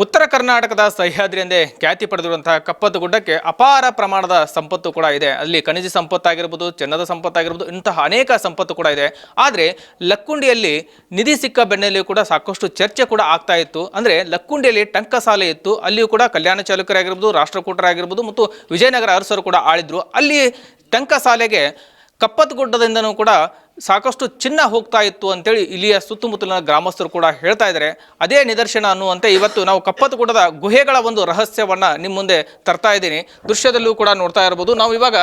ಉತ್ತರ ಕರ್ನಾಟಕದ ಸಹ್ಯಾದ್ರಿ ಎಂದೇ ಖ್ಯಾತಿ ಪಡೆದಿರುವಂತಹ ಕಪ್ಪತ್ತ ಗುಡ್ಡಕ್ಕೆ ಅಪಾರ ಪ್ರಮಾಣದ ಸಂಪತ್ತು ಕೂಡ ಇದೆ. ಅಲ್ಲಿ ಖನಿಜ ಸಂಪತ್ತಾಗಿರ್ಬೋದು, ಚಿನ್ನದ ಸಂಪತ್ತಾಗಿರ್ಬೋದು, ಇಂತಹ ಅನೇಕ ಸಂಪತ್ತು ಕೂಡ ಇದೆ. ಆದರೆ ಲಕ್ಕುಂಡಿಯಲ್ಲಿ ನಿಧಿ ಸಿಕ್ಕ ಬೆನ್ನಲ್ಲಿಯೂ ಕೂಡ ಸಾಕಷ್ಟು ಚರ್ಚೆ ಕೂಡ ಆಗ್ತಾ ಇತ್ತು. ಅಂದರೆ ಲಕ್ಕುಂಡಿಯಲ್ಲಿ ಟಂಕಸಾಲೆ ಇತ್ತು, ಅಲ್ಲಿಯೂ ಕೂಡ ಕಲ್ಯಾಣ ಚಾಲುಕ್ಯರಾಗಿರ್ಬೋದು, ರಾಷ್ಟ್ರಕೂಟರಾಗಿರ್ಬೋದು ಮತ್ತು ವಿಜಯನಗರ ಅರಸರು ಕೂಡ ಆಳಿದ್ರು. ಅಲ್ಲಿ ಟಂಕಸಾಲೆಗೆ ಕಪ್ಪತ್ತ ಗುಡ್ಡದಿಂದನೂ ಕೂಡ ಸಾಕಷ್ಟು ಚಿನ್ನ ಹೋಗ್ತಾ ಇತ್ತು ಅಂತೇಳಿ ಇಲ್ಲಿಯ ಸುತ್ತಮುತ್ತಲಿನ ಗ್ರಾಮಸ್ಥರು ಕೂಡ ಹೇಳ್ತಾ ಇದ್ದಾರೆ. ಅದೇ ನಿದರ್ಶನ ಅನ್ನುವಂತೆ ಇವತ್ತು ನಾವು ಕಪ್ಪತ್ತ ಗುಡ್ಡದ ಗುಹೆಗಳ ಒಂದು ರಹಸ್ಯವನ್ನ ನಿಮ್ಮ ಮುಂದೆ ತರ್ತಾ ಇದ್ದೀನಿ. ದೃಶ್ಯದಲ್ಲೂ ಕೂಡ ನೋಡ್ತಾ ಇರಬಹುದು. ನಾವು ಇವಾಗ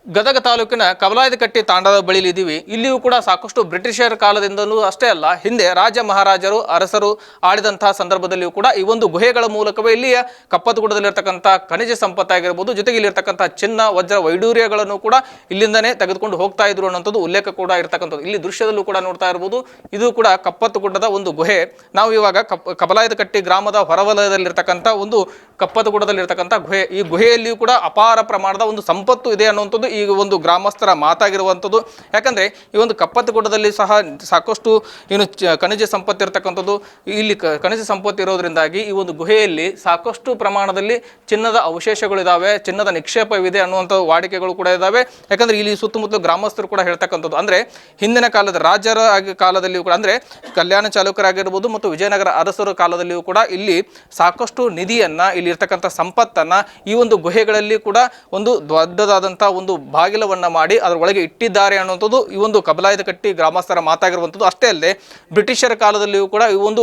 ಗದಗ ತಾಲೂಕಿನ ಕಬಲಾಯದಕಟ್ಟಿ ತಾಂಡದ ಬಳಿಲಿ ಇದ್ದೀವಿ. ಇಲ್ಲಿಯೂ ಕೂಡ ಸಾಕಷ್ಟು ಬ್ರಿಟಿಷರ ಕಾಲದಿಂದಲೂ ಅಷ್ಟೇ ಅಲ್ಲ, ಹಿಂದೆ ರಾಜ ಮಹಾರಾಜರು ಅರಸರು ಆಳಿದಂತಹ ಸಂದರ್ಭದಲ್ಲಿಯೂ ಕೂಡ ಈ ಒಂದು ಗುಹೆಗಳ ಮೂಲಕವೇ ಇಲ್ಲಿಯ ಕಪ್ಪತ್ತ ಗುಡ್ಡದಲ್ಲಿರ್ತಕ್ಕಂಥ ಖನಿಜ ಸಂಪತ್ತಾಗಿರ್ಬೋದು, ಜೊತೆಗೆ ಇಲ್ಲಿರ್ತಕ್ಕಂಥ ಚಿನ್ನ ವಜ್ರ ವೈಡೂರ್ಯಗಳನ್ನು ಕೂಡ ಇಲ್ಲಿಂದನೇ ತೆಗೆದುಕೊಂಡು ಹೋಗ್ತಾ ಇದ್ರು ಅನ್ನೋಂಥದ್ದು ಉಲ್ಲೇಖ ಕೂಡ ಇರ್ತಕ್ಕಂಥದ್ದು ಇಲ್ಲಿ ದೃಶ್ಯದಲ್ಲೂ ಕೂಡ ನೋಡ್ತಾ ಇರ್ಬೋದು. ಇದು ಕೂಡ ಕಪ್ಪತ್ತ ಗುಡ್ಡದ ಒಂದು ಗುಹೆ. ನಾವು ಇವಾಗ ಕಬಲಾಯದಕಟ್ಟಿ ಗ್ರಾಮದ ಹೊರವಲಯದಲ್ಲಿರ್ತಕ್ಕಂಥ ಒಂದು ಕಪ್ಪತ್ತ ಗುಡ್ಡದಲ್ಲಿರ್ತಕ್ಕಂಥ ಗುಹೆ. ಈ ಗುಹೆಯಲ್ಲಿಯೂ ಕೂಡ ಅಪಾರ ಪ್ರಮಾಣದ ಒಂದು ಸಂಪತ್ತು ಇದೆ ಅನ್ನುವಂಥದ್ದು ಈ ಒಂದು ಗ್ರಾಮಸ್ಥರ ಮಾತಾಗಿರುವಂಥದ್ದು. ಯಾಕಂದರೆ ಈ ಒಂದು ಕಪ್ಪತ್ತ ಗುಡ್ಡದಲ್ಲಿ ಸಹ ಸಾಕಷ್ಟು ಏನು ಖನಿಜ ಸಂಪತ್ತು ಇರತಕ್ಕಂಥದ್ದು. ಇಲ್ಲಿ ಖನಿಜ ಸಂಪತ್ತು ಇರೋದ್ರಿಂದಾಗಿ ಈ ಒಂದು ಗುಹೆಯಲ್ಲಿ ಸಾಕಷ್ಟು ಪ್ರಮಾಣದಲ್ಲಿ ಚಿನ್ನದ ಅವಶೇಷಗಳಿದ್ದಾವೆ, ಚಿನ್ನದ ನಿಕ್ಷೇಪವಿದೆ ಅನ್ನುವಂಥ ವಾಡಿಕೆಗಳು ಕೂಡ ಇದ್ದಾವೆ. ಯಾಕಂದರೆ ಇಲ್ಲಿ ಸುತ್ತಮುತ್ತಲು ಗ್ರಾಮಸ್ಥರು ಕೂಡ ಹೇಳ್ತಕ್ಕಂಥದ್ದು ಅಂದರೆ ಹಿಂದಿನ ಕಾಲದ ರಾಜರ ಕಾಲದಲ್ಲಿಯೂ ಕೂಡ ಅಂದರೆ ಕಲ್ಯಾಣ ಚಾಲುಕ್ಯರಾಗಿರ್ಬೋದು ಮತ್ತು ವಿಜಯನಗರ ಅರಸರ ಕಾಲದಲ್ಲಿಯೂ ಕೂಡ ಇಲ್ಲಿ ಸಾಕಷ್ಟು ನಿಧಿಯನ್ನು, ಇಲ್ಲಿ ಇರ್ತಕ್ಕಂಥ ಸಂಪತ್ತನ್ನು ಈ ಒಂದು ಗುಹೆಗಳಲ್ಲಿ ಕೂಡ ಒಂದು ದೊಡ್ಡದಾದಂಥ ಒಂದು ಬಾಗಿಲವನ್ನು ಮಾಡಿ ಅದರೊಳಗೆ ಇಟ್ಟಿದ್ದಾರೆ ಅನ್ನುವಂಥದ್ದು ಈ ಒಂದು ಕಬಲಾಯದಕಟ್ಟಿ ಗ್ರಾಮಸ್ಥರ ಮಾತಾಗಿರುವಂಥದ್ದು. ಅಷ್ಟೇ ಅಲ್ಲದೆ ಬ್ರಿಟಿಷರ ಕಾಲದಲ್ಲಿಯೂ ಕೂಡ ಈ ಒಂದು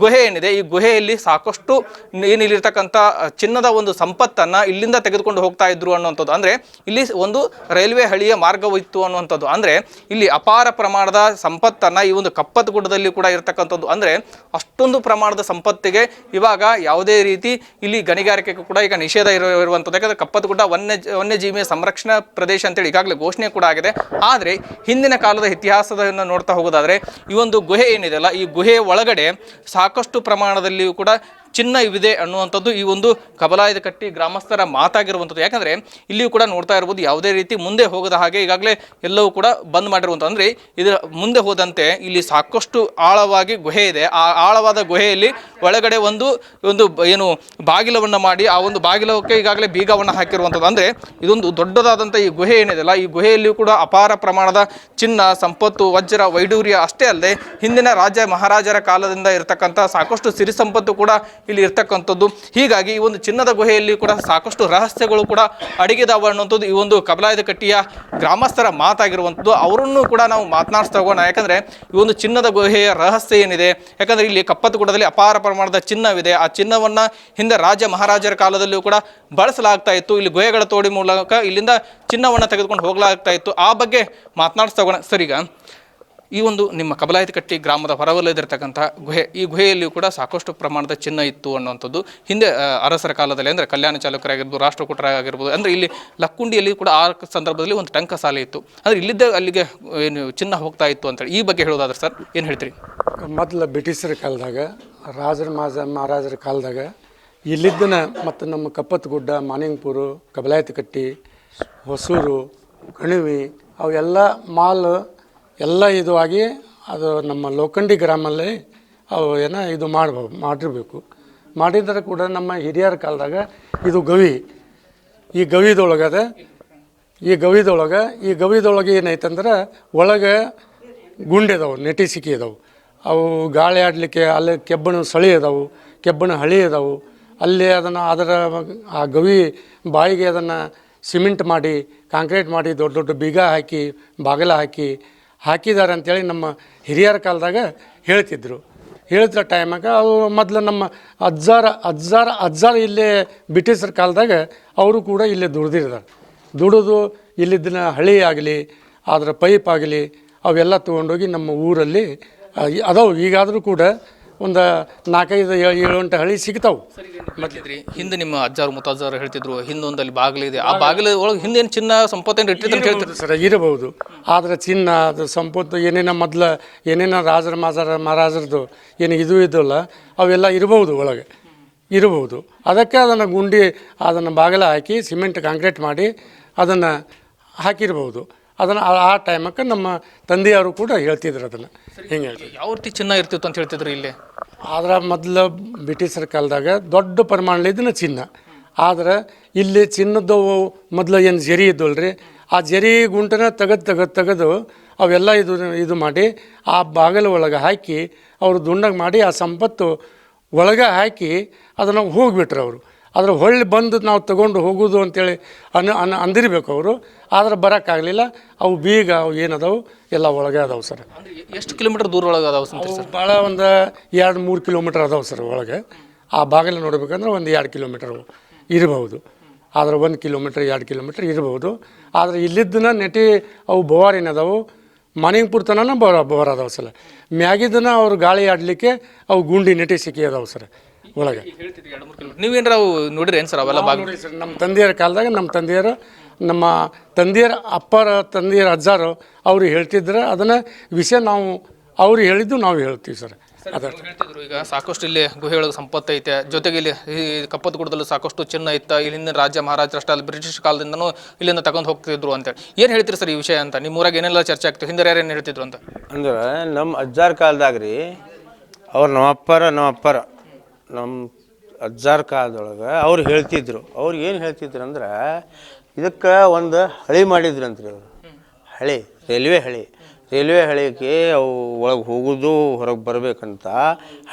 ಗುಹೆ ಏನಿದೆ, ಈ ಗುಹೆಯಲ್ಲಿ ಸಾಕಷ್ಟು ಏನಿಲ್ಲಿರ್ತಕ್ಕಂಥ ಚಿನ್ನದ ಒಂದು ಸಂಪತ್ತನ್ನು ಇಲ್ಲಿಂದ ತೆಗೆದುಕೊಂಡು ಹೋಗ್ತಾ ಇದ್ರು ಅನ್ನುವಂಥದ್ದು. ಅಂದರೆ ಇಲ್ಲಿ ಒಂದು ರೈಲ್ವೆ ಹಳಿಯ ಮಾರ್ಗವಿತ್ತು ಅನ್ನುವಂಥದ್ದು. ಅಂದರೆ ಇಲ್ಲಿ ಅಪಾರ ಪ್ರಮಾಣದ ಸಂಪತ್ತನ್ನು ಈ ಒಂದು ಕಪ್ಪತ್ತ ಗುಡ್ಡದಲ್ಲಿ ಕೂಡ ಇರತಕ್ಕಂಥದ್ದು. ಅಂದರೆ ಅಷ್ಟೊಂದು ಪ್ರಮಾಣದ ಸಂಪತ್ತಿಗೆ ಇವಾಗ ಯಾವುದೇ ರೀತಿ ಇಲ್ಲಿ ಗಣಿಗಾರಿಕೆಗೂ ಕೂಡ ಈಗ ನಿಷೇಧ ಇರುವಂಥದ್ದು. ಯಾಕಂದರೆ ಕಪ್ಪತ್ತ ಗುಡ್ಡ ವನ್ಯಜೀವಿಯ ಸಂರಕ್ಷಣಾ ಪ್ರದೇಶ ಅಂತೇಳಿ ಈಗಾಗಲೇ ಘೋಷಣೆ ಕೂಡ ಆಗಿದೆ. ಆದರೆ ಹಿಂದಿನ ಕಾಲದ ಇತಿಹಾಸವನ್ನು ನೋಡ್ತಾ ಹೋಗೋದಾದರೆ ಈ ಒಂದು ಗುಹೆ ಏನಿದೆಯಲ್ಲ, ಈ ಗುಹೆಯ ಒಳಗಡೆ ಸಾಕಷ್ಟು ಪ್ರಮಾಣದಲ್ಲಿಯೂ ಕೂಡ ಚಿನ್ನ ಇದೆ ಅನ್ನುವಂಥದ್ದು ಈ ಒಂದು ಕಬಲಾಯದಕಟ್ಟಿ ಗ್ರಾಮಸ್ಥರ ಮಾತಾಗಿರುವಂಥದ್ದು. ಯಾಕಂದರೆ ಇಲ್ಲಿಯೂ ಕೂಡ ನೋಡ್ತಾ ಇರ್ಬೋದು, ಯಾವುದೇ ರೀತಿ ಮುಂದೆ ಹೋಗದ ಹಾಗೆ ಈಗಾಗಲೇ ಎಲ್ಲವೂ ಕೂಡ ಬಂದ್ ಮಾಡಿರುವಂಥ. ಅಂದರೆ ಇದರ ಮುಂದೆ ಹೋದಂತೆ ಇಲ್ಲಿ ಸಾಕಷ್ಟು ಆಳವಾಗಿ ಗುಹೆ ಇದೆ. ಆ ಆಳವಾದ ಗುಹೆಯಲ್ಲಿ ಒಳಗಡೆ ಒಂದು ಏನು ಬಾಗಿಲವನ್ನು ಮಾಡಿ ಆ ಒಂದು ಬಾಗಿಲಕ್ಕೆ ಈಗಾಗಲೇ ಬೀಗವನ್ನು ಹಾಕಿರುವಂಥದ್ದು. ಅಂದರೆ ಇದೊಂದು ದೊಡ್ಡದಾದಂಥ ಈ ಗುಹೆ ಏನಿದೆಯಲ್ಲ, ಈ ಗುಹೆಯಲ್ಲಿಯೂ ಕೂಡ ಅಪಾರ ಪ್ರಮಾಣದ ಚಿನ್ನ, ಸಂಪತ್ತು, ವಜ್ರ ವೈಡೂರ್ಯ ಅಷ್ಟೇ ಅಲ್ಲದೆ ಹಿಂದಿನ ರಾಜ ಮಹಾರಾಜರ ಕಾಲದಿಂದ ಇರತಕ್ಕಂಥ ಸಾಕಷ್ಟು ಸಿರಿ ಸಂಪತ್ತು ಕೂಡ ಇಲ್ಲಿ ಇರ್ತಕ್ಕಂಥದ್ದು. ಹೀಗಾಗಿ ಈ ಒಂದು ಚಿನ್ನದ ಗುಹೆಯಲ್ಲಿ ಕೂಡ ಸಾಕಷ್ಟು ರಹಸ್ಯಗಳು ಕೂಡ ಅಡಗಿದಾವೆ ಅನ್ನುವಂಥದ್ದು ಈ ಒಂದು ಕಬಲಾಯದಕಟ್ಟಿಯ ಗ್ರಾಮಸ್ಥರ ಮಾತಾಗಿರುವಂಥದ್ದು. ಅವರನ್ನು ಕೂಡ ನಾವು ಮಾತನಾಡಿಸ್ತಾ ಹೋಗೋಣ. ಯಾಕಂದರೆ ಈ ಒಂದು ಚಿನ್ನದ ಗುಹೆಯ ರಹಸ್ಯ ಏನಿದೆ, ಯಾಕಂದರೆ ಇಲ್ಲಿ ಕಪ್ಪತ್ತ ಗುಡ್ಡದಲ್ಲಿ ಅಪಾರ ಪ್ರಮಾಣದ ಚಿನ್ನವಿದೆ. ಆ ಚಿನ್ನವನ್ನು ಹಿಂದೆ ರಾಜ ಮಹಾರಾಜರ ಕಾಲದಲ್ಲಿಯೂ ಕೂಡ ಬಳಸಲಾಗ್ತಾ ಇತ್ತು. ಇಲ್ಲಿ ಗುಹೆಗಳ ತೋಡಿ ಮೂಲಕ ಇಲ್ಲಿಂದ ಚಿನ್ನವನ್ನು ತೆಗೆದುಕೊಂಡು ಹೋಗಲಾಗ್ತಾ ಇತ್ತು. ಆ ಬಗ್ಗೆ ಮಾತನಾಡಿಸ್ತಾ ಹೋಗೋಣ. ಸರಿಗ ಈ ಒಂದು ನಿಮ್ಮ ಕಬಲಾಯದಕಟ್ಟಿ ಗ್ರಾಮದ ಹೊರವಲಯದಿರ್ತಕ್ಕಂಥ ಗುಹೆ, ಈ ಗುಹೆಯಲ್ಲಿಯೂ ಕೂಡ ಸಾಕಷ್ಟು ಪ್ರಮಾಣದ ಚಿನ್ನ ಇತ್ತು ಅನ್ನುವಂಥದ್ದು ಹಿಂದೆ ಅರಸರ ಕಾಲದಲ್ಲಿ, ಅಂದರೆ ಕಲ್ಯಾಣ ಚಾಲುಕ್ಯರಾಗಿರ್ಬೋದು, ರಾಷ್ಟ್ರಕೂಟರಾಗಿರ್ಬೋದು, ಅಂದರೆ ಇಲ್ಲಿ ಲಕ್ಕುಂಡಿಯಲ್ಲಿ ಕೂಡ ಆ ಸಂದರ್ಭದಲ್ಲಿ ಒಂದು ಟಂಕಸಾಲೆ ಇತ್ತು. ಅಂದರೆ ಇಲ್ಲಿದ್ದ ಅಲ್ಲಿಗೆ ಏನು ಚಿನ್ನ ಹೋಗ್ತಾ ಇತ್ತು ಅಂತೇಳಿ ಈ ಬಗ್ಗೆ ಹೇಳೋದಾದ್ರೆ ಸರ್ ಏನು ಹೇಳ್ತೀರಿ? ಮೊದಲು ಬ್ರಿಟಿಷರ ಕಾಲದಾಗ, ಮಹಾರಾಜರ ಕಾಲದಾಗ ಇಲ್ಲಿದ್ದನ ಮತ್ತು ನಮ್ಮ ಕಪ್ಪತ್ತ ಗುಡ್ಡ, ಮಾನಿಂಗ್ಪುರು, ಕಬಲಾಯದಕಟ್ಟಿ, ಹೊಸೂರು, ಕಣಿವಿ ಅವೆಲ್ಲ ಮಾಲ್ ಎಲ್ಲ ಇದು ಆಗಿ ಅದು ನಮ್ಮ ಲೋಖಂಡಿ ಗ್ರಾಮಲ್ಲಿ ಅವು ಇದು ಮಾಡಿರಬೇಕು. ಮಾಡಿದರೆ ಕೂಡ ನಮ್ಮ ಹಿರಿಯರ ಕಾಲದಾಗ ಇದು ಗವಿ, ಈ ಗವಿದೊಳಗೆ ಏನೈತಂದ್ರೆ ಒಳಗೆ ಗುಂಡಿದಾವೆ, ನೆಟಿಸಿಕೆ ಇದಾವೆ. ಅವು ಗಾಳಿ ಆಡಲಿಕ್ಕೆ ಅಲ್ಲಿ ಕೆಬ್ಬಣ ಸಳಿ ಇದಾವೆ, ಕೆಬ್ಬಣ ಹಳಿ ಇದಾವೆ. ಅಲ್ಲಿ ಆ ಗವಿ ಬಾಯಿಗೆ ಅದನ್ನು ಸಿಮೆಂಟ್ ಮಾಡಿ, ಕಾಂಕ್ರೀಟ್ ಮಾಡಿ, ದೊಡ್ಡ ದೊಡ್ಡ ಬೀಗ ಹಾಕಿ, ಬಾಗಿಲ ಹಾಕಿದ್ದಾರೆ ಅಂಥೇಳಿ ನಮ್ಮ ಹಿರಿಯರ ಕಾಲದಾಗ ಹೇಳ್ತಿದ್ದ ಟೈಮಾಗ ಅವು ಮೊದಲು ನಮ್ಮ ಅಜ್ಜಾರ ಇಲ್ಲೇ ಬ್ರಿಟಿಷರ ಕಾಲದಾಗ ಅವರು ಕೂಡ ಇಲ್ಲೇ ದುಡಿದು ಇಲ್ಲಿದ್ದ ಹಳಿ ಆಗಲಿ, ಅದರ ಪೈಪ್ ಆಗಲಿ ಅವೆಲ್ಲ ತೊಗೊಂಡೋಗಿ ನಮ್ಮ ಊರಲ್ಲಿ ಅದಾವೆ. ಈಗಾದರೂ ಕೂಡ ಒಂದು 4-5-7 ಹಳಿ ಸಿಗ್ತಾವೆ. ಮೊದಲಿದ್ರಿ ಹಿಂದೆ ನಿಮ್ಮ ಅಜ್ಜಾರು ಮುತ್ತಜ್ಜಾರು ಹೇಳ್ತಿದ್ರು ಹಿಂದೊಂದಲ್ಲಿ ಬಾಗಿಲಿದೆ, ಆ ಬಾಗಿಲ ಒಳಗೆ ಹಿಂದೇನು ಚಿನ್ನ ಸಂಪತ್ತೇನು ಇಟ್ಟಿದ್ರು ಹೇಳ್ತಿದ್ರು ಸರ್. ಇರಬಹುದು, ಆದರೆ ಚಿನ್ನ ಅದು ಸಂಪತ್ತು ಏನೇನ ರಾಜರ ಮಹಾರಾಜರದು ಏನು ಇದಲ್ಲ ಅವೆಲ್ಲ ಇರಬಹುದು. ಅದಕ್ಕೆ ಅದನ್ನು ಬಾಗಿಲ ಹಾಕಿ ಸಿಮೆಂಟ್ ಕಾಂಕ್ರೀಟ್ ಮಾಡಿ ಅದನ್ನು ಹಾಕಿರ್ಬೋದು. ಅದನ್ನು ಆ ಟೈಮಕ್ಕೆ ನಮ್ಮ ತಂದೆಯವರು ಕೂಡ ಹೇಳ್ತಿದ್ರು ಅದನ್ನು. ಹಿಂಗೆ ಯಾವ ರೀತಿ ಚಿನ್ನ ಇರ್ತಿತ್ತು ಅಂತ ಹೇಳ್ತಿದ್ರು ಇಲ್ಲಿ? ಆದ್ರೆ ಮೊದಲು ಬ್ರಿಟಿಷರ ಕಾಲದಾಗ ದೊಡ್ಡ ಪ್ರಮಾಣದ ಚಿನ್ನ. ಆದ್ರೆ ಇಲ್ಲಿ ಚಿನ್ನದ್ದು ಮೊದಲು ಏನು ಜರಿ ಇದ್ದವಲ್ರಿ, ಆ ಜರಿ ಗುಂಟನ ತೆಗೆದು ಅವೆಲ್ಲ ಇದು ಮಾಡಿ ಆ ಬಾಗಿಲ ಒಳಗೆ ಹಾಕಿ ಅವರು ದುಂಡಗೆ ಮಾಡಿ ಆ ಸಂಪತ್ತು ಒಳಗೆ ಹಾಕಿ ಅದನ್ನು ಹೋಗಿಬಿಟ್ರು ಅವರು. ಅದ್ರ ಹೊಳ್ಳಿ ಬಂದು ನಾವು ತಗೊಂಡು ಹೋಗೋದು ಅಂತೇಳಿ ಅಂದಿರ್ಬೇಕು ಅವರು. ಆದ್ರೆ ಬರೋಕ್ಕಾಗಲಿಲ್ಲ. ಅವು ಬೀಗ ಅವು ಏನದಾವು ಎಲ್ಲ ಒಳಗೆ ಅದಾವೆ ಸರ್. ಎಷ್ಟು ಕಿಲೋಮೀಟರ್ ದೂರ ಒಳಗೆ ಅದಾವೆ ಅವು ಭಾಳ ಒಂದು 2-3 ಕಿಲೋಮೀಟ್ರ್ ಅದಾವೆ ಸರ್ ಒಳಗೆ. ಆ ಬಾಗಿಲು ನೋಡ್ಬೇಕಂದ್ರೆ ಒಂದು 2 ಕಿಲೋಮೀಟರ್ ಇರಬಹುದು. ಆದ್ರೆ 1 ಕಿಲೋಮೀಟ್ರ್ 2 ಕಿಲೋಮೀಟ್ರ್ ಇರಬಹುದು. ಆದರೆ ಇಲ್ಲಿದ್ದನ ನೆಟಿ ಅವು ಬೋವಾರಿನದಾವು ಮಾನಿಂಗ್ಪುರ್ ತನಕ ಬೋರ್ ಅದಾವೆ ಸರ್. ಮ್ಯಾಗಿದ್ದನ ಅವ್ರು ಗಾಳಿ ಆಡಲಿಕ್ಕೆ ಅವು ಗುಂಡಿ ನೆಟಿ ಸಿಕ್ಕಿ ಅದಾವೆ ಸರ್ ಒಳಗೆ. ನೀವೇನಾರ ಅವು ನೋಡಿರಿ ಏನು ಸರ್ ಅವೆಲ್ಲ ನೋಡಿ ಸರ್, ನಮ್ಮ ತಂದೆಯರ ಕಾಲದಾಗ ನಮ್ಮ ತಂದೆಯರ ಅಪ್ಪರ ತಂದೆಯರ ಅಜ್ಜಾರು ಅವರು ಹೇಳ್ತಿದ್ರೆ ಅದನ್ನು ವಿಷಯ ನಾವು ಅವ್ರು ಹೇಳಿದ್ದು ನಾವು ಹೇಳ್ತೀವಿ ಸರ್. ಹೇಳ್ತಿದ್ರು ಈಗ ಸಾಕಷ್ಟು ಇಲ್ಲಿ ಗುಹೆ ಒಳಗೆ ಸಂಪತ್ತು ಐತೆ, ಜೊತೆಗೆ ಇಲ್ಲಿ ಈ ಕಪ್ಪತ್ತಗುಡ್ಡದಲ್ಲೂ ಸಾಕಷ್ಟು ಚಿನ್ನ ಇತ್ತ. ಇಲ್ಲಿಂದ ರಾಜ್ಯ ಮಹಾರಾಜರು ಅಷ್ಟೇ ಅಲ್ಲ, ಬ್ರಿಟಿಷ್ ಕಾಲದಿಂದನೂ ಇಲ್ಲಿಂದ ತಗೊಂಡು ಹೋಗ್ತಿದ್ರು ಅಂತೇಳಿ ಏನು ಹೇಳ್ತೀರಿ ಸರ್ ಈ ವಿಷಯ ಅಂತ? ನಿಮ್ಮ ಊರಾಗ ಏನೆಲ್ಲ ಚರ್ಚೆ ಆಗ್ತದೆ, ಹಿಂದೆ ಯಾರು ಏನು ಹೇಳ್ತಿದ್ರು ಅಂತ? ಅಂದ್ರೆ ನಮ್ಮ ಅಜ್ಜಾರ ಕಾಲದಾಗ ರೀ, ಅವ್ರು ನಮ್ಮ ಅಜ್ಜಾರ ಕಾಲದೊಳಗೆ ಅವ್ರು ಹೇಳ್ತಿದ್ರು. ಅವ್ರು ಏನು ಹೇಳ್ತಿದ್ರು ಅಂದ್ರೆ, ಇದಕ್ಕೆ ಒಂದು ಹಳಿ ಮಾಡಿದ್ರಂತ್ರಿ ಅವರು. ರೈಲ್ವೆ ಹಳಿಗೆ ಅವು ಒಳಗೆ ಹೋಗೋದು ಹೊರಗೆ ಬರಬೇಕಂತ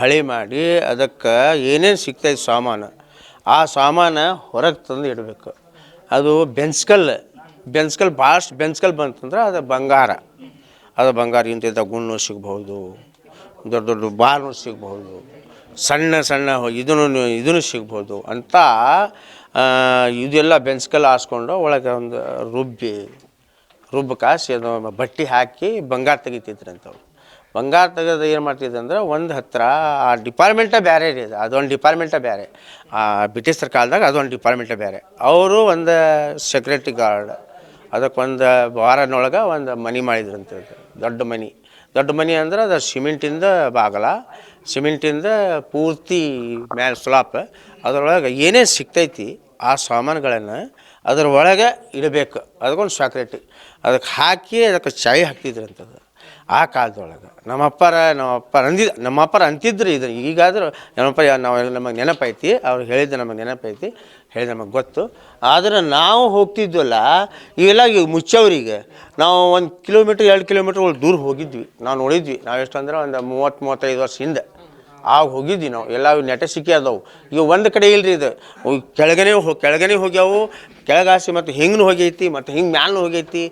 ಹಳಿ ಮಾಡಿ ಅದಕ್ಕೆ ಏನೇನು ಸಿಗ್ತಾಯಿತ್ತು ಸಾಮಾನು, ಆ ಸಾಮಾನು ಹೊರಗೆ ತಂದು ಇಡಬೇಕು. ಅದು ಬೆನ್ಸ್ಕಲ್ ಭಾಳಷ್ಟು ಬೆನ್ಸ್ಕಲ್ ಬಂತಂದ್ರೆ ಅದು ಬಂಗಾರ ಇಂತಿದ್ದ ಗುಣ್ಣು ಸಿಗ್ಬೋದು, ದೊಡ್ಡ ದೊಡ್ಡ ಬಾರ್ನು ಸಿಗ್ಬೋದು, ಸಣ್ಣ ಇದನ್ನು ಸಿಗ್ಬೋದು ಅಂತ ಇದೆಲ್ಲ ಬೆನ್ಸ್ಕಲ್ ಹಾಸ್ಕೊಂಡು ಒಳಗೆ ಒಂದು ರುಬ್ಬ ಕಾಸಿ ಅದು ಬಟ್ಟೆ ಹಾಕಿ ಬಂಗಾರ ತೆಗಿತಿದ್ರಂಥವ್ರು. ಬಂಗಾರ ತೆಗೆದು ಏನು ಮಾಡ್ತಿದ್ರು ಅಂದ್ರೆ ಒಂದು ಹತ್ರ ಆ ಡಿಪಾರ್ಟ್ಮೆಂಟೇ ಬೇರೆ ರೀ. ಅದೊಂದು ಡಿಪಾರ್ಟ್ಮೆಂಟೇ ಬೇರೆ. ಆ ಬ್ರಿಟಿಷರ ಕಾಲದಾಗ ಅದೊಂದು ಡಿಪಾರ್ಟ್ಮೆಂಟೇ ಬೇರೆ. ಅವರು ಒಂದು ಸೆಕ್ಯೂರಿಟಿ ಗಾರ್ಡ್, ಅದಕ್ಕೊಂದು ವಾರನೊಳಗೆ ಒಂದು ಮನೆ ಮಾಡಿದ್ರಂತ. ದೊಡ್ಡ ಮನೆ ಅಂದ್ರೆ ಅದು ಸಿಮೆಂಟಿಂದ ಬಾಗಲ, ಸಿಮೆಂಟಿಂದ ಪೂರ್ತಿ ಮ್ಯಾಲೆ ಸ್ಲಾಪ್. ಅದರೊಳಗೆ ಏನೇನು ಸಿಗ್ತೈತಿ ಆ ಸಾಮಾನುಗಳನ್ನು ಅದ್ರ ಒಳಗೆ ಇಡಬೇಕು. ಅದಕ್ಕೊಂದು ಸೆಕ್ಯೂರಿಟಿ, ಅದಕ್ಕೆ ಹಾಕಿ ಅದಕ್ಕೆ ಚಾಯ್ ಹಾಕ್ತಿದ್ರಂಥದ್ದು ಆ ಕಾಲದೊಳಗೆ. ನಮ್ಮಪ್ಪರ ಅಂತಿದ್ರು ಇದು. ಈಗಾದರೂ ನಮಗೆ ನೆನಪೈತಿ, ಅವ್ರು ಹೇಳಿದ್ದು ನಮಗೆ ನೆನಪೈತಿ, ಹೇಳಿದ ನಮಗೆ ಗೊತ್ತು. ಆದರೆ ನಾವು ಹೋಗ್ತಿದ್ವಲ್ಲ ಇವೆಲ್ಲ ಈಗ ಮುಚ್ಚವ್ರಿಗೆ. ನಾವು 1 ಕಿಲೋಮೀಟ್ರ್ 2 ಕಿಲೋಮೀಟ್ರ್ ದೂರ ಹೋಗಿದ್ವಿ. ನಾವು ನೋಡಿದ್ವಿ. ನಾವು ಎಷ್ಟು ಅಂದ್ರೆ ಒಂದು 30-35 ವರ್ಷ ಹಿಂದೆ ಆಗ ಹೋಗಿದ್ವಿ ನಾವು. ಎಲ್ಲ ನೆಟ ಸಿಕ್ಕಿ ಅದಾವು. ಈಗ ಒಂದು ಕಡೆ ಇಲ್ರಿ, ಇದು ಕೆಳಗನೆ ಹೋಗ್ಯಾವು, ಕೆಳಗಾಸಿ ಮತ್ತು ಹಿಂಗೂ ಹೋಗೈತಿ, ಮತ್ತು ಹಿಂಗೆ ಮ್ಯಾಲೂ ಹೋಗೈತಿ.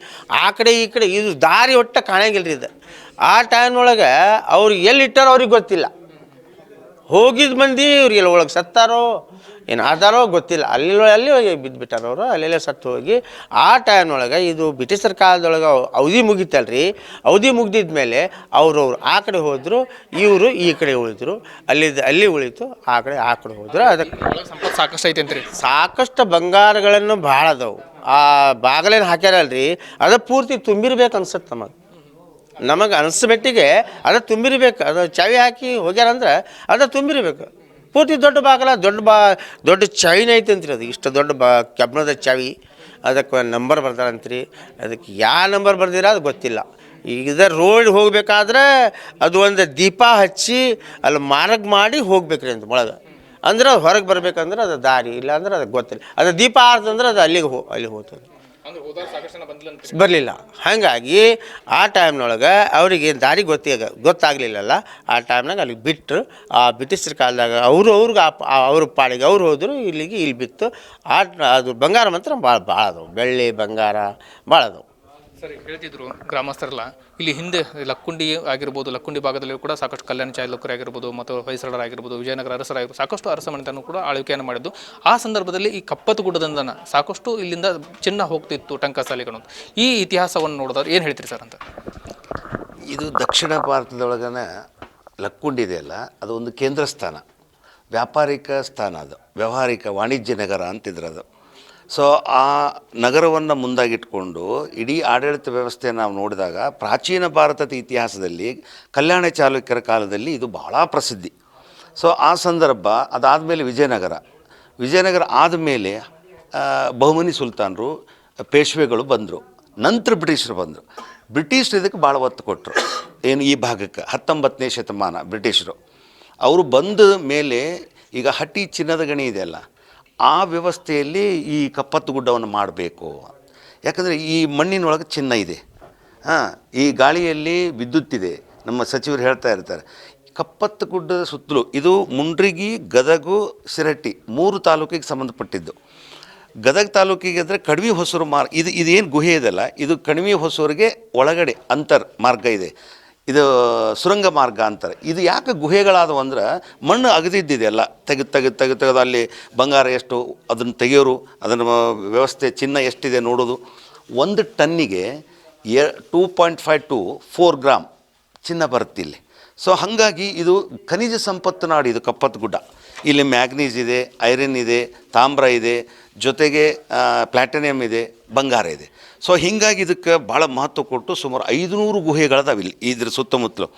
ಆ ಕಡೆ ಈ ಕಡೆ ಇದು ದಾರಿ ಒಟ್ಟು ಕಾಣಂಗಿಲ್ರಿ ಇದು. ಆ ಟೈಮ್ನೊಳಗೆ ಅವ್ರು ಎಲ್ಲಿಟ್ಟಾರೋ ಅವ್ರಿಗೆ ಗೊತ್ತಿಲ್ಲ. ಹೋಗಿದ್ದ ಮಂದಿ ಇವ್ರಿಗೆಲ್ಲ ಒಳಗೆ ಸತ್ತಾರೋ ಏನು ಆದಾರೋ ಗೊತ್ತಿಲ್ಲ. ಅಲ್ಲಿ ಬಿದ್ದುಬಿಟ್ಟಾರ ಅವರು, ಅಲ್ಲೆಲ್ಲ ಸತ್ತು ಹೋಗಿ. ಆ ಟೈಮ್ನೊಳಗೆ ಇದು ಬ್ರಿಟಿಷರ ಕಾಲದೊಳಗೆ ಅವಧಿ ಮುಗಿತಲ್ರಿ. ಅವಧಿ ಮುಗ್ದಿದ್ಮೇಲೆ ಅವರು ಆ ಕಡೆ ಹೋದರು, ಇವರು ಈ ಕಡೆ ಉಳಿದ್ರು. ಅಲ್ಲಿ ಉಳಿತು, ಆ ಕಡೆ ಹೋದ್ರು. ಅದಕ್ಕೆ ಸಾಕಷ್ಟು ಐತೆ ಅಂತ್ರಿ. ಸಾಕಷ್ಟು ಬಂಗಾರಗಳನ್ನು ಭಾಳ ಅದಾವು. ಆ ಬಾಗಲೇನು ಹಾಕ್ಯಾರಲ್ರಿ, ಅದು ಪೂರ್ತಿ ತುಂಬಿರ್ಬೇಕು ಅನ್ಸುತ್ತೆ ನಮಗೆ ಅನಿಸ್ಮಟ್ಟಿಗೆ ಅದು ತುಂಬಿರ್ಬೇಕು. ಅದು ಚಾವಿ ಹಾಕಿ ಹೋಗ್ಯಾರಂದ್ರೆ ಅದು ತುಂಬಿರ್ಬೇಕು ಪೂರ್ತಿ. ದೊಡ್ಡ ಬಾಗಲ, ದೊಡ್ಡ ಚಾವಿನ ಐತೆ ಅಂತ್ರಿ. ಅದು ಇಷ್ಟು ದೊಡ್ಡ ಕೆಬ್ಬಣದ ಚಾವಿ. ಅದಕ್ಕೆ ನಂಬರ್ ಬರ್ದಾರಂತ್ರಿ. ಅದಕ್ಕೆ ಯಾವ ನಂಬರ್ ಬರ್ದಿರ ಅದು ಗೊತ್ತಿಲ್ಲ. ಈಗ ರೋಡ್ ಹೋಗ್ಬೇಕಾದ್ರೆ ಅದು ಒಂದು ದೀಪ ಹಚ್ಚಿ ಅಲ್ಲಿ ಮಾರ್ಗ ಮಾಡಿ ಹೋಗ್ಬೇಕ್ರಿ ಅಂತ ಒಳಗೆ. ಅಂದ್ರೆ ಹೊರಗೆ ಬರ್ಬೇಕಂದ್ರೆ ಅದು ದಾರಿ ಇಲ್ಲ ಅಂದ್ರೆ ಅದು ಗೊತ್ತಿಲ್ಲ. ಅದು ದೀಪ ಆರ್ತಂದ್ರೆ ಅದು ಅಲ್ಲಿ ಹೋಗ್ತದೆ, ಬರಲಿಲ್ಲ. ಹಾಗಾಗಿ ಆ ಟೈಮ್ನೊಳಗೆ ಅವರಿಗೆ ದಾರಿ ಗೊತ್ತಾಗಲಿಲ್ಲಲ್ಲ. ಆ ಟೈಮ್ನಾಗ ಅಲ್ಲಿಗೆ ಬಿಟ್ಟರು. ಆ ಬ್ರಿಟಿಷರ ಕಾಲದಾಗ ಅವ್ರ ಪಾಡಿಗೆ ಅವ್ರು ಹೋದರು. ಇಲ್ಲಿ ಬಿತ್ತು. ಅದು ಬಂಗಾರ ಮಾತ್ರ ಭಾಳ ಅದಾವೆ. ಬೆಳ್ಳಿ ಬಂಗಾರ ಭಾಳ ಅದಾವೆ. ಸರಿ, ಹೇಳ್ತಿದ್ರು ಗ್ರಾಮಸ್ಥರೆಲ್ಲ ಇಲ್ಲಿ ಹಿಂದೆ ಲಕ್ಕುಂಡಿ ಆಗಿರ್ಬೋದು, ಲಕ್ಕುಂಡಿ ಭಾಗದಲ್ಲಿ ಕೂಡ ಸಾಕಷ್ಟು ಕಲ್ಯಾಣ ಚಾಲುಕ್ಯರು ಆಗಿರ್ಬೋದು, ಮತ್ತು ಹೊಯ್ಸಳರಾಗಿರ್ಬೋದು, ವಿಜಯನಗರ ಅರಸರಾಗಿರ್ಬೋದು, ಸಾಕಷ್ಟು ಅರಸ ಮನೆತನ ಕೂಡ ಆಳ್ವಿಕೆಯನ್ನು ಮಾಡಿದ್ದು. ಆ ಸಂದರ್ಭದಲ್ಲಿ ಈ ಕಪ್ಪತ್ತಗುಡ್ಡದಿಂದ ಸಾಕಷ್ಟು ಇಲ್ಲಿಂದ ಚಿನ್ನ ಹೋಗ್ತಿತ್ತು, ಟಂಕಸಾಲಿಗಳು. ಈ ಇತಿಹಾಸವನ್ನು ನೋಡಿದವ್ರು ಏನು ಹೇಳ್ತೀರಿ ಸರ್ ಅಂತ? ಇದು ದಕ್ಷಿಣ ಭಾರತದೊಳಗನ ಲಕ್ಕುಂಡಿ ಇದೆಯಲ್ಲ, ಅದು ಒಂದು ಕೇಂದ್ರ ಸ್ಥಾನ, ವ್ಯಾಪಾರಿಕ ಸ್ಥಾನ. ಅದು ವ್ಯಾವಹಾರಿಕ ವಾಣಿಜ್ಯ ನಗರ ಅಂತಿದ್ರು ಅದು. ಸೊ ಆ ನಗರವನ್ನು ಮುಂದಾಗಿಟ್ಕೊಂಡು ಇಡೀ ಆಡಳಿತ ವ್ಯವಸ್ಥೆಯನ್ನು ನಾವು ನೋಡಿದಾಗ ಪ್ರಾಚೀನ ಭಾರತದ ಇತಿಹಾಸದಲ್ಲಿ ಕಲ್ಯಾಣ ಚಾಲುಕ್ಯರ ಕಾಲದಲ್ಲಿ ಇದು ಭಾಳ ಪ್ರಸಿದ್ಧಿ. ಸೊ ಆ ಸಂದರ್ಭ ಅದಾದಮೇಲೆ ವಿಜಯನಗರ ಆದಮೇಲೆ ಬಹುಮನಿ ಸುಲ್ತಾನರು, ಪೇಶ್ವೆಗಳು ಬಂದರು. ನಂತರ ಬ್ರಿಟಿಷರು ಬಂದರು. ಬ್ರಿಟಿಷರು ಇದಕ್ಕೆ ಭಾಳ ಒತ್ತು ಕೊಟ್ಟರು. ಏನು ಈ ಭಾಗಕ್ಕೆ 19ನೇ ಶತಮಾನ ಬ್ರಿಟಿಷರು. ಅವರು ಬಂದ ಮೇಲೆ ಈಗ ಹಟ್ಟಿ ಚಿನ್ನದ ಗಣಿ ಇದೆಯಲ್ಲ, ಆ ವ್ಯವಸ್ಥೆಯಲ್ಲಿ ಈ ಕಪ್ಪತ್ತು ಗುಡ್ಡವನ್ನು ಮಾಡಬೇಕು. ಯಾಕಂದರೆ ಈ ಮಣ್ಣಿನೊಳಗೆ ಚಿನ್ನ ಇದೆ, ಈ ಗಾಳಿಯಲ್ಲಿ ವಿದ್ಯುತ್ ಇದೆ. ನಮ್ಮ ಸಚಿವರು ಹೇಳ್ತಾ ಇರ್ತಾರೆ, ಕಪ್ಪತ್ತು ಗುಡ್ಡದ ಸುತ್ತಲೂ ಇದು ಮುಂಡ್ರಿಗಿ, ಗದಗು, ಶಿರಹಟ್ಟಿ 3 ತಾಲೂಕಿಗೆ ಸಂಬಂಧಪಟ್ಟಿದ್ದು. ಗದಗ ತಾಲೂಕಿಗೆ ಅಂದರೆ ಕಣಿವೆ ಹೊಸೂರು ಮಾರ್ಗ, ಇದೇನು ಗುಹೆ ಇದೆಯಲ್ಲ, ಇದು ಕಣಿವೆ ಹೊಸೂರಿಗೆ ಒಳಗಡೆ ಮಾರ್ಗ ಇದೆ, ಇದು ಸುರಂಗ ಮಾರ್ಗ ಅಂತಾರೆ. ಇದು ಯಾಕೆ ಗುಹೆಗಳಾದವು ಅಂದ್ರೆ ಮಣ್ಣು ಅಗದಿದ್ದಿದೆಯಲ್ಲ, ತೆಗೆದು ಅಲ್ಲಿ ಬಂಗಾರ ಎಷ್ಟು ಅದನ್ನು ತೆಗೆಯೋರು, ಅದನ್ನು ವ್ಯವಸ್ಥೆ ಚಿನ್ನ ಎಷ್ಟಿದೆ ನೋಡೋದು. 1 ಟನ್ನಿಗೆ 2.5 to 4 ಗ್ರಾಮ್ ಚಿನ್ನ ಬರುತ್ತೆ ಇಲ್ಲಿ. ಸೊ ಹಾಗಾಗಿ ಇದು ಖನಿಜ ಸಂಪತ್ತು ನಾಡು ಇದು ಕಪ್ಪತ್ತು ಗುಡ್ಡ. ಇಲ್ಲಿ ಮ್ಯಾಗ್ನೀಸ್ ಇದೆ, ಐರನ್ ಇದೆ, ತಾಮ್ರ ಇದೆ, ಜೊತೆಗೆ ಪ್ಲಾಟಿನಿಯಮ್ ಇದೆ, ಬಂಗಾರ ಇದೆ. ಸೊ ಹೀಗಾಗಿ ಇದಕ್ಕೆ ಭಾಳ ಮಹತ್ವ ಕೊಟ್ಟು ಸುಮಾರು 500 ಗುಹೆಗಳದಾವೆ ಇಲ್ಲಿ ಇದ್ರ ಸುತ್ತಮುತ್ತಲು.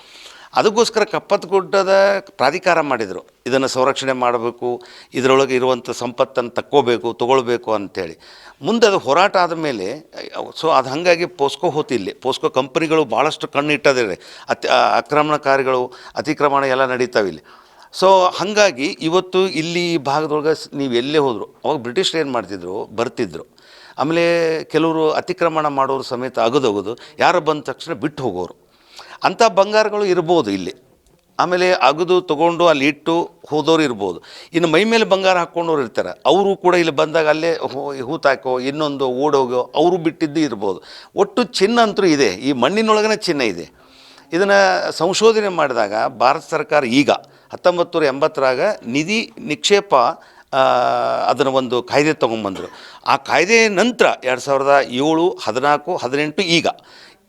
ಅದಕ್ಕೋಸ್ಕರ ಕಪ್ಪತ್ತು ಗುಡ್ಡದ ಪ್ರಾಧಿಕಾರ ಮಾಡಿದರು, ಇದನ್ನು ಸಂರಕ್ಷಣೆ ಮಾಡಬೇಕು, ಇದರೊಳಗೆ ಇರುವಂಥ ಸಂಪತ್ತನ್ನು ತೊಗೊಳ್ಬೇಕು ಅಂಥೇಳಿ. ಮುಂದೆ ಅದು ಹೋರಾಟ ಆದಮೇಲೆ ಸೊ ಅದು ಹಾಗಾಗಿ ಪೋಸ್ಕೋ ಹೋತು, ಇಲ್ಲಿ ಪೋಸ್ಕೋ ಕಂಪ್ನಿಗಳು ಭಾಳಷ್ಟು ಕಣ್ಣಿಟ್ಟಿದ್ದಾರೆ, ಆಕ್ರಮಣಕಾರಿಗಳು ಅತಿಕ್ರಮಣ ಎಲ್ಲ ನಡೀತಾವೆ ಇಲ್ಲಿ. ಸೊ ಹಾಗಾಗಿ ಇವತ್ತು ಇಲ್ಲಿ ಈ ಭಾಗದೊಳಗೆ ನೀವು ಎಲ್ಲೇ ಹೋದರು, ಅವಾಗ ಬ್ರಿಟಿಷರು ಏನು ಮಾಡ್ತಿದ್ರು, ಬರ್ತಿದ್ರು. ಆಮೇಲೆ ಕೆಲವರು ಅತಿಕ್ರಮಣ ಮಾಡೋರು ಸಮೇತ ಅಗದೋಗೋದು, ಯಾರು ಬಂದ ತಕ್ಷಣ ಬಿಟ್ಟು ಹೋಗೋರು. ಅಂಥ ಬಂಗಾರಗಳು ಇರ್ಬೋದು ಇಲ್ಲಿ. ಆಮೇಲೆ ಅಗದು ತೊಗೊಂಡು ಅಲ್ಲಿ ಇಟ್ಟು ಹೋದವ್ರು ಇರ್ಬೋದು. ಇನ್ನು ಮೈ ಮೇಲೆ ಬಂಗಾರ ಹಾಕ್ಕೊಂಡವ್ರು ಇರ್ತಾರೆ, ಅವರು ಕೂಡ ಇಲ್ಲಿ ಬಂದಾಗ ಅಲ್ಲೇ ಹೂತಾಕೋ ಇನ್ನೊಂದು ಓಡೋಗೋ ಅವರು ಬಿಟ್ಟಿದ್ದು ಇರ್ಬೋದು. ಒಟ್ಟು ಚಿನ್ನ ಅಂತೂ ಇದೆ, ಈ ಮಣ್ಣಿನೊಳಗನೆ ಚಿನ್ನ ಇದೆ. ಇದನ್ನು ಸಂಶೋಧನೆ ಮಾಡಿದಾಗ ಭಾರತ ಸರ್ಕಾರ ಈಗ 1980ರಾಗ ನಿಧಿ ನಿಕ್ಷೇಪ ಅದನ್ನು ಒಂದು ಕಾಯ್ದೆ ತೊಗೊಂಬಂದರು. ಆ ಕಾಯ್ದೆ ನಂತರ 2007, 14, 18 ಈಗ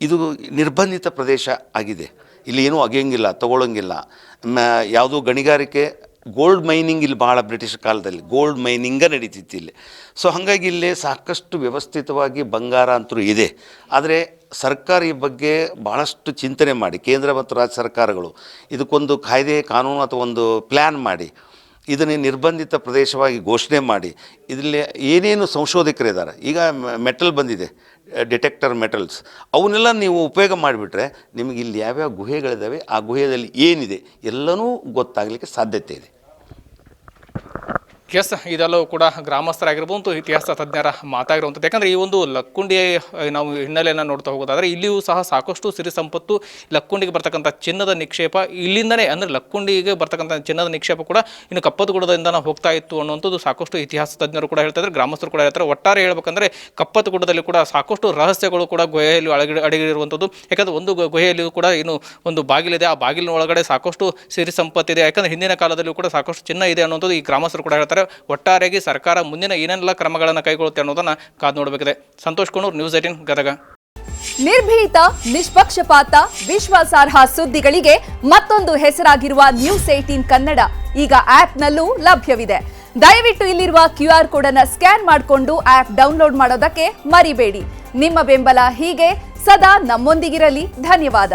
ಇದು ನಿರ್ಬಂಧಿತ ಪ್ರದೇಶ ಆಗಿದೆ. ಇಲ್ಲಿ ಏನೂ ಅಗೆಯಂಗಿಲ್ಲ, ತೊಗೊಳಂಗಿಲ್ಲ. ಯಾವುದೂ ಗಣಿಗಾರಿಕೆ, ಗೋಲ್ಡ್ ಮೈನಿಂಗ್ ಇಲ್ಲಿ ಭಾಳ ಬ್ರಿಟಿಷ್ ಕಾಲದಲ್ಲಿ ಗೋಲ್ಡ್ ಮೈನಿಂಗ ನಡೀತಿತ್ತು ಇಲ್ಲಿ. ಸೊ ಹಾಗಾಗಿ ಇಲ್ಲಿ ಸಾಕಷ್ಟು ವ್ಯವಸ್ಥಿತವಾಗಿ ಬಂಗಾರ ಅಂತೂ ಇದೆ. ಆದರೆ ಸರ್ಕಾರ ಈ ಬಗ್ಗೆ ಭಾಳಷ್ಟು ಚಿಂತನೆ ಮಾಡಿ, ಕೇಂದ್ರ ಮತ್ತು ರಾಜ್ಯ ಸರ್ಕಾರಗಳು ಇದಕ್ಕೊಂದು ಕಾಯ್ದೆ, ಕಾನೂನು ಅಥವಾ ಒಂದು ಪ್ಲ್ಯಾನ್ ಮಾಡಿ ಇದನ್ನೇ ನಿರ್ಬಂಧಿತ ಪ್ರದೇಶವಾಗಿ ಘೋಷಣೆ ಮಾಡಿ, ಇದರಲ್ಲಿ ಏನೇನು ಸಂಶೋಧಕರಿದ್ದಾರೆ, ಈಗ ಮೆಟಲ್ ಬಂದಿದೆ, ಡಿಟೆಕ್ಟರ್ ಮೆಟಲ್ಸ್, ಅವನ್ನೆಲ್ಲ ನೀವು ಉಪಯೋಗ ಮಾಡಿಬಿಟ್ರೆ ನಿಮಗೆ ಇಲ್ಲಿ ಯಾವ್ಯಾವ ಗುಹೆಗಳಿದ್ದಾವೆ, ಆ ಗುಹೆಯಲ್ಲಿ ಏನಿದೆ ಎಲ್ಲನೂ ಗೊತ್ತಾಗಲಿಕ್ಕೆ ಸಾಧ್ಯತೆ ಇದೆ. ಎಸ್, ಇದೆಲ್ಲವೂ ಕೂಡ ಗ್ರಾಮಸ್ಥರಾಗಿರ್ಬೋದು, ಇತಿಹಾಸ ತಜ್ಞರ ಮಾತಾಗಿರುವಂಥದ್ದು. ಯಾಕಂದರೆ ಈ ಒಂದು ಲಕ್ಕುಂಡಿ ನಾವು ಹಿನ್ನೆಲೆಯನ್ನು ನೋಡ್ತಾ ಹೋಗೋದಾದರೆ ಇಲ್ಲಿಯೂ ಸಹ ಸಾಕಷ್ಟು ಸಿರಿ ಸಂಪತ್ತು, ಲಕ್ಕುಂಡಿಗೆ ಬರ್ತಕ್ಕಂಥ ಚಿನ್ನದ ನಿಕ್ಷೇಪ ಇಲ್ಲಿಂದನೇ, ಅಂದರೆ ಲಕ್ಕುಂಡಿಗೆ ಬರ್ತಕ್ಕಂಥ ಚಿನ್ನದ ನಿಕ್ಷೇಪ ಕೂಡ ಇನ್ನು ಕಪ್ಪತ್ತಗುಡ್ಡದಿಂದ ಹೋಗ್ತಾ ಇತ್ತು ಅನ್ನುವಂಥದ್ದು ಸಾಕಷ್ಟು ಇತಿಹಾಸ ತಜ್ಞರು ಕೂಡ ಹೇಳ್ತಾ ಇದ್ದಾರೆ, ಗ್ರಾಮಸ್ಥರು ಕೂಡ ಹೇಳ್ತಾರೆ. ಒಟ್ಟಾರೆ ಹೇಳ್ಬೇಕಂದ್ರೆ ಕಪ್ಪತ್ತಗುಡ್ಡದಲ್ಲಿ ಕೂಡ ಸಾಕಷ್ಟು ರಹಸ್ಯಗಳು ಕೂಡ ಗುಹೆಯಲ್ಲಿ ಅಡಗಿರುವಂಥದ್ದು. ಯಾಕಂದರೆ ಒಂದು ಗುಹೆಯಲ್ಲಿಯೂ ಕೂಡ ಇನ್ನು ಒಂದು ಬಾಗಿಲಿದೆ, ಆ ಬಾಗಿಲಿನ ಒಳಗಡೆ ಸಾಕಷ್ಟು ಸಿರಿ ಸಂಪತ್ತಿದೆ. ಯಾಕಂದರೆ ಹಿಂದಿನ ಕಾಲದಲ್ಲಿಯೂ ಕೂಡ ಸಾಕಷ್ಟು ಚಿನ್ನ ಇದೆ ಅನ್ನುವಂಥದ್ದು ಈ ಗ್ರಾಮಸ್ಥರು ಕೂಡ ಹೇಳ್ತಾರೆ. ಒಟ್ಟಾರೆಯಾಗಿ ಸರ್ಕಾರ ಮುಂದಿನ ಏನೆಲ್ಲ ಕ್ರಮಗಳನ್ನು ಕೈಗೊಳ್ಳುತ್ತೆ ಅನ್ನೋದನ್ನ ಕಾದು ನೋಡಬೇಕಿದೆ. ಸಂತೋಷ್ ಕುಣೂರ್, ನ್ಯೂಸ್ 18 ಗದಗ. ನಿರ್ಭೀತ, ನಿಷ್ಪಕ್ಷಪಾತ, ವಿಶ್ವಾಸಾರ್ಹ ಸುದ್ದಿಗಳಿಗೆ ಮತ್ತೊಂದು ಹೆಸರಾಗಿರುವ ನ್ಯೂಸ್ 18 ಕನ್ನಡ ಈಗ ಆಪ್ನಲ್ಲೂ ಲಭ್ಯವಿದೆ. ದಯವಿಟ್ಟು ಇಲ್ಲಿರುವ QR ಕೋಡ್ ಅನ್ನು ಸ್ಕ್ಯಾನ್ ಮಾಡಿಕೊಂಡು ಆಪ್ ಡೌನ್ಲೋಡ್ ಮಾಡೋದಕ್ಕೆ ಮರಿಬೇಡಿ. ನಿಮ್ಮ ಬೆಂಬಲ ಹೀಗೆ ಸದಾ ನಮ್ಮೊಂದಿಗಿರಲಿ. ಧನ್ಯವಾದ.